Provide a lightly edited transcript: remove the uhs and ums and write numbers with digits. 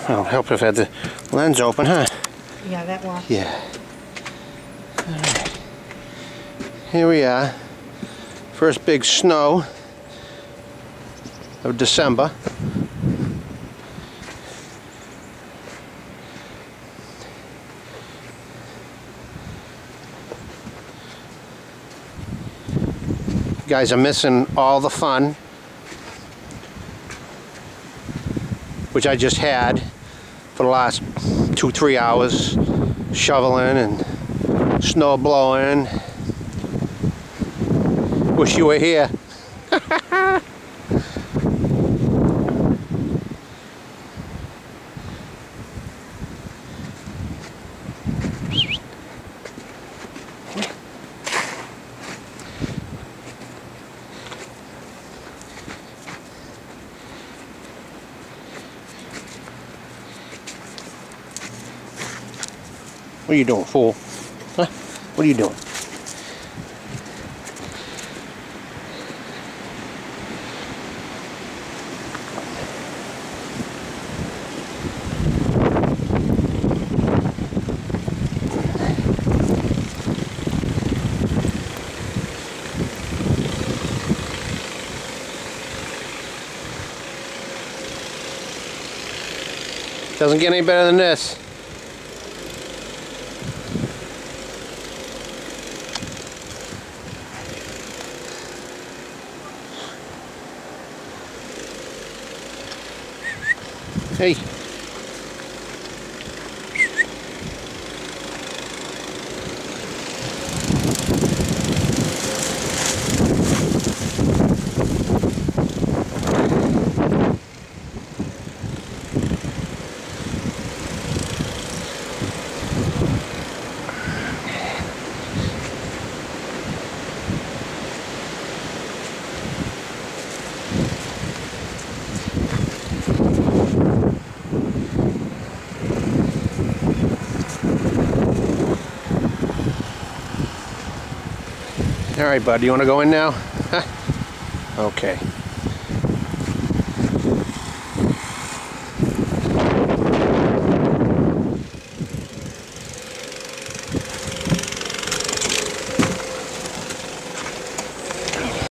I'll help if I had the lens open, huh? Yeah, that one. Yeah. Alright. Here we are. First big snow of December. You guys are missing all the fun, which I just had for the last 2-3 hours, shoveling and snow blowing. Wish you were here. What are you doing, fool? Huh? What are you doing? Doesn't get any better than this. Hey. All right, bud, you want to go in now? Okay.